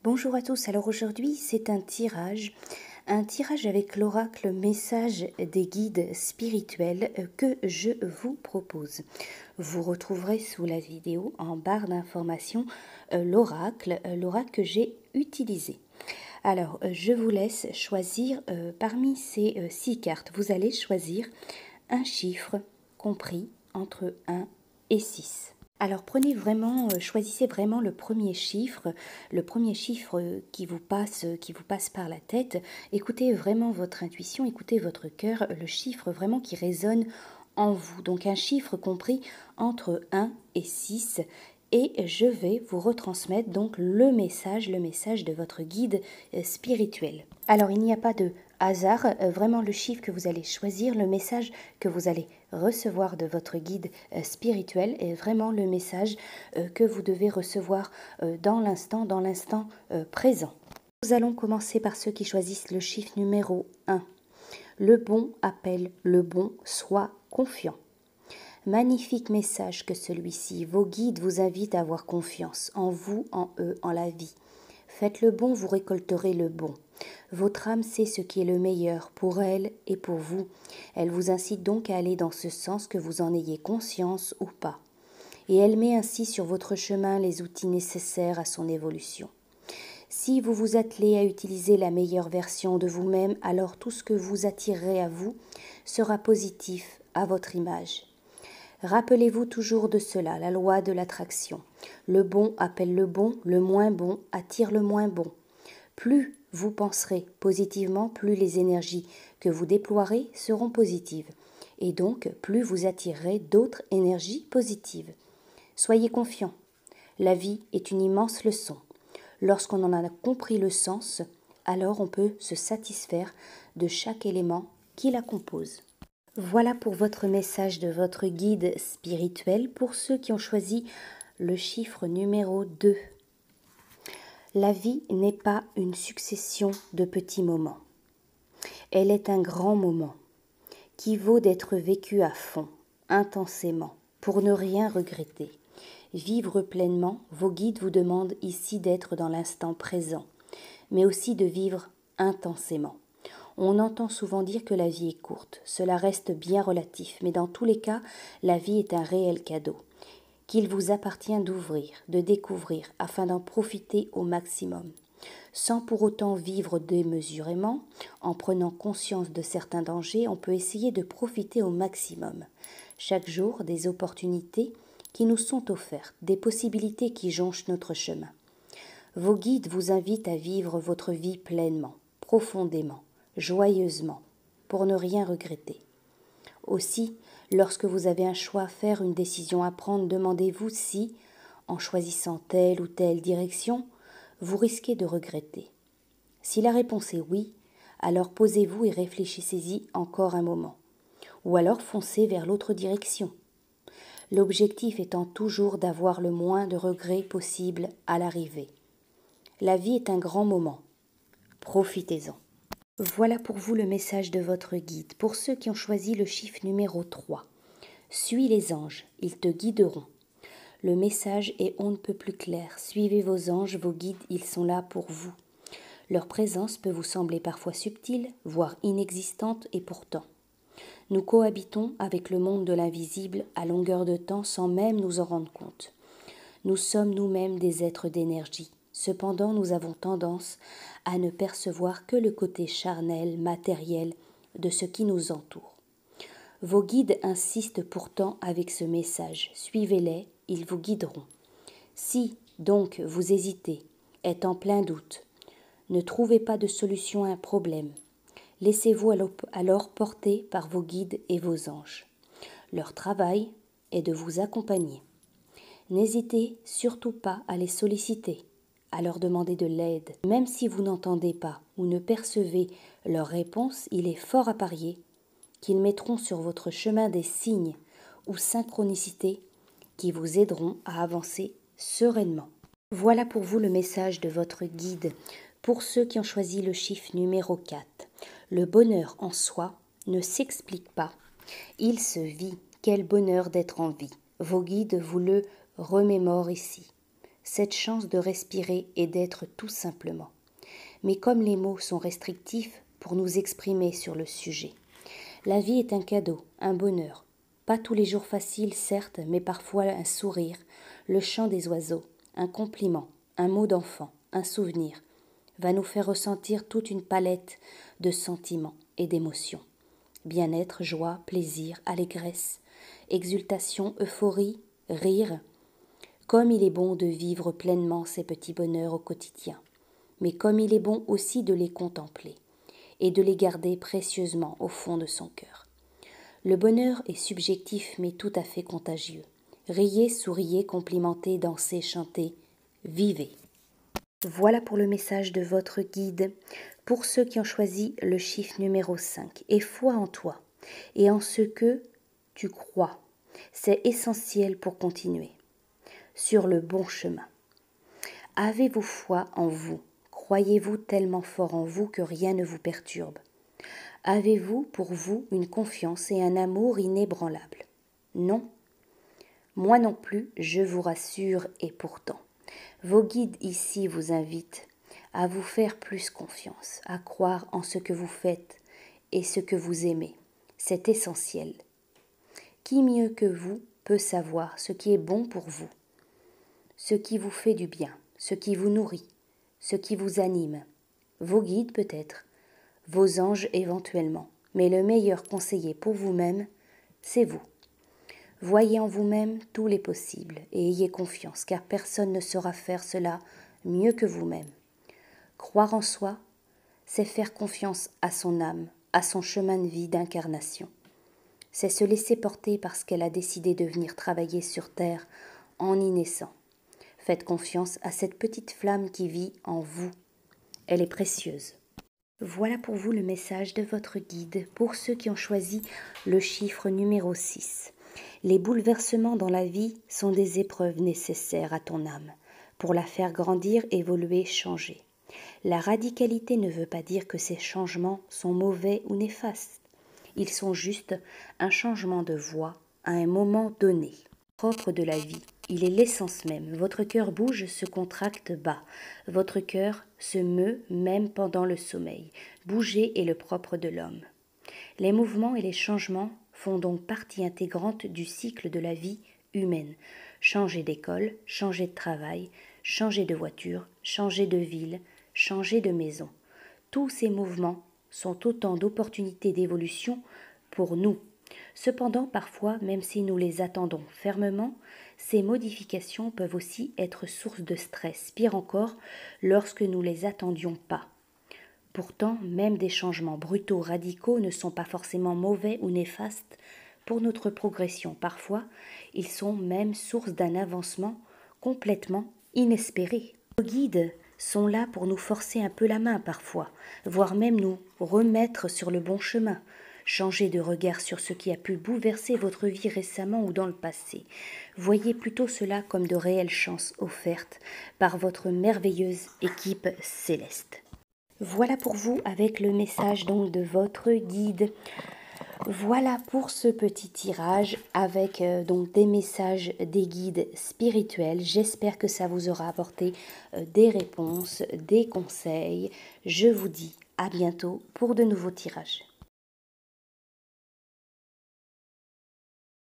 Bonjour à tous, alors aujourd'hui c'est un tirage avec l'oracle message des guides spirituels que je vous propose. Vous retrouverez sous la vidéo en barre d'informations l'oracle que j'ai utilisé. Alors je vous laisse choisir parmi ces 6 cartes, vous allez choisir un chiffre compris entre 1 et 6. Alors prenez vraiment, choisissez vraiment le premier chiffre qui vous passe par la tête. Écoutez vraiment votre intuition, écoutez votre cœur, le chiffre vraiment qui résonne en vous. Donc un chiffre compris entre 1 et 6. Et je vais vous retransmettre donc le message de votre guide spirituel. Alors il n'y a pas de hasard, vraiment le chiffre que vous allez choisir, le message que vous allez recevoir de votre guide spirituel est vraiment le message que vous devez recevoir dans l'instant présent. Nous allons commencer par ceux qui choisissent le chiffre numéro 1. Le bon appelle le bon, sois confiant. Magnifique message que celui-ci. Vos guides vous invitent à avoir confiance en vous, en eux, en la vie. Faites le bon, vous récolterez le bon. Votre âme sait ce qui est le meilleur pour elle et pour vous. Elle vous incite donc à aller dans ce sens, que vous en ayez conscience ou pas. Et elle met ainsi sur votre chemin les outils nécessaires à son évolution. Si vous vous attelez à utiliser la meilleure version de vous-même, alors tout ce que vous attirerez à vous sera positif à votre image. Rappelez-vous toujours de cela, la loi de l'attraction. Le bon appelle le bon, le moins bon attire le moins bon. Plus vous penserez positivement, plus les énergies que vous déploierez seront positives. Et donc, plus vous attirerez d'autres énergies positives. Soyez confiants. La vie est une immense leçon. Lorsqu'on en a compris le sens, alors on peut se satisfaire de chaque élément qui la compose. Voilà pour votre message de votre guide spirituel pour ceux qui ont choisi le chiffre numéro 2. La vie n'est pas une succession de petits moments. Elle est un grand moment qui vaut d'être vécu à fond, intensément, pour ne rien regretter. Vivre pleinement, vos guides vous demandent ici d'être dans l'instant présent, mais aussi de vivre intensément. On entend souvent dire que la vie est courte. Cela reste bien relatif, mais dans tous les cas, la vie est un réel cadeau qu'il vous appartient d'ouvrir, de découvrir, afin d'en profiter au maximum. Sans pour autant vivre démesurément, en prenant conscience de certains dangers, on peut essayer de profiter au maximum. Chaque jour, des opportunités qui nous sont offertes, des possibilités qui jonchent notre chemin. Vos guides vous invitent à vivre votre vie pleinement, profondément, joyeusement, pour ne rien regretter. Aussi, lorsque vous avez un choix à faire, une décision à prendre, demandez-vous si, en choisissant telle ou telle direction, vous risquez de regretter. Si la réponse est oui, alors posez-vous et réfléchissez-y encore un moment. Ou alors foncez vers l'autre direction. L'objectif étant toujours d'avoir le moins de regrets possible à l'arrivée. La vie est un grand moment. Profitez-en. Voilà pour vous le message de votre guide. Pour ceux qui ont choisi le chiffre numéro 3. Suis les anges, ils te guideront. Le message est on ne peut plus clair. Suivez vos anges, vos guides, ils sont là pour vous. Leur présence peut vous sembler parfois subtile, voire inexistante, et pourtant. Nous cohabitons avec le monde de l'invisible à longueur de temps sans même nous en rendre compte. Nous sommes nous-mêmes des êtres d'énergie. Cependant, nous avons tendance à ne percevoir que le côté charnel, matériel de ce qui nous entoure. Vos guides insistent pourtant avec ce message. Suivez-les, ils vous guideront. Si, donc, vous hésitez, êtes en plein doute, ne trouvez pas de solution à un problème, laissez-vous alors porter par vos guides et vos anges. Leur travail est de vous accompagner. N'hésitez surtout pas à les solliciter, à leur demander de l'aide. Même si vous n'entendez pas ou ne percevez leur réponse, il est fort à parier qu'ils mettront sur votre chemin des signes ou synchronicités qui vous aideront à avancer sereinement. Voilà pour vous le message de votre guide. Pour ceux qui ont choisi le chiffre numéro 4, le bonheur en soi ne s'explique pas, il se vit. Quel bonheur d'être en vie. Vos guides vous le remémorent ici. cette chance de respirer et d'être tout simplement. Mais comme les mots sont restrictifs pour nous exprimer sur le sujet, la vie est un cadeau, un bonheur. Pas tous les jours faciles, certes, mais parfois un sourire, le chant des oiseaux, un compliment, un mot d'enfant, un souvenir, va nous faire ressentir toute une palette de sentiments et d'émotions. Bien-être, joie, plaisir, allégresse, exultation, euphorie, rire. Comme il est bon de vivre pleinement ces petits bonheurs au quotidien, mais comme il est bon aussi de les contempler et de les garder précieusement au fond de son cœur. Le bonheur est subjectif mais tout à fait contagieux. Riez, souriez, complimentez, dansez, chantez, vivez. Voilà pour le message de votre guide. Pour ceux qui ont choisi le chiffre numéro 5, et foi en toi et en ce que tu crois, c'est essentiel pour continuer sur le bon chemin. Avez-vous foi en vous? Croyez-vous tellement fort en vous que rien ne vous perturbe? Avez-vous pour vous une confiance et un amour inébranlables? Non? Moi non plus, je vous rassure, et pourtant. Vos guides ici vous invitent à vous faire plus confiance, à croire en ce que vous faites et ce que vous aimez. C'est essentiel. Qui mieux que vous peut savoir ce qui est bon pour vous, ce qui vous fait du bien, ce qui vous nourrit, ce qui vous anime? Vos guides peut-être, vos anges éventuellement, mais le meilleur conseiller pour vous-même, c'est vous. Voyez en vous-même tous les possibles et ayez confiance, car personne ne saura faire cela mieux que vous-même. Croire en soi, c'est faire confiance à son âme, à son chemin de vie d'incarnation. C'est se laisser porter parce qu'elle a décidé de venir travailler sur terre en y naissant. Faites confiance à cette petite flamme qui vit en vous. Elle est précieuse. Voilà pour vous le message de votre guide pour ceux qui ont choisi le chiffre numéro 6. Les bouleversements dans la vie sont des épreuves nécessaires à ton âme pour la faire grandir, évoluer, changer. La radicalité ne veut pas dire que ces changements sont mauvais ou néfastes. Ils sont juste un changement de voie à un moment donné, propre de la vie. Il est l'essence même. Votre cœur bouge, se contracte, bat. Votre cœur se meut même pendant le sommeil. Bouger est le propre de l'homme. Les mouvements et les changements font donc partie intégrante du cycle de la vie humaine. Changer d'école, changer de travail, changer de voiture, changer de ville, changer de maison. Tous ces mouvements sont autant d'opportunités d'évolution pour nous. Cependant, parfois, même si nous les attendons fermement, ces modifications peuvent aussi être source de stress, pire encore lorsque nous les attendions pas. Pourtant, même des changements brutaux radicaux ne sont pas forcément mauvais ou néfastes pour notre progression. Parfois, ils sont même source d'un avancement complètement inespéré. Nos guides sont là pour nous forcer un peu la main parfois, voire même nous remettre sur le bon chemin. Changez de regard sur ce qui a pu bouleverser votre vie récemment ou dans le passé. Voyez plutôt cela comme de réelles chances offertes par votre merveilleuse équipe céleste. Voilà pour vous avec le message donc de votre guide. Voilà pour ce petit tirage avec donc des messages des guides spirituels. J'espère que ça vous aura apporté des réponses, des conseils. Je vous dis à bientôt pour de nouveaux tirages.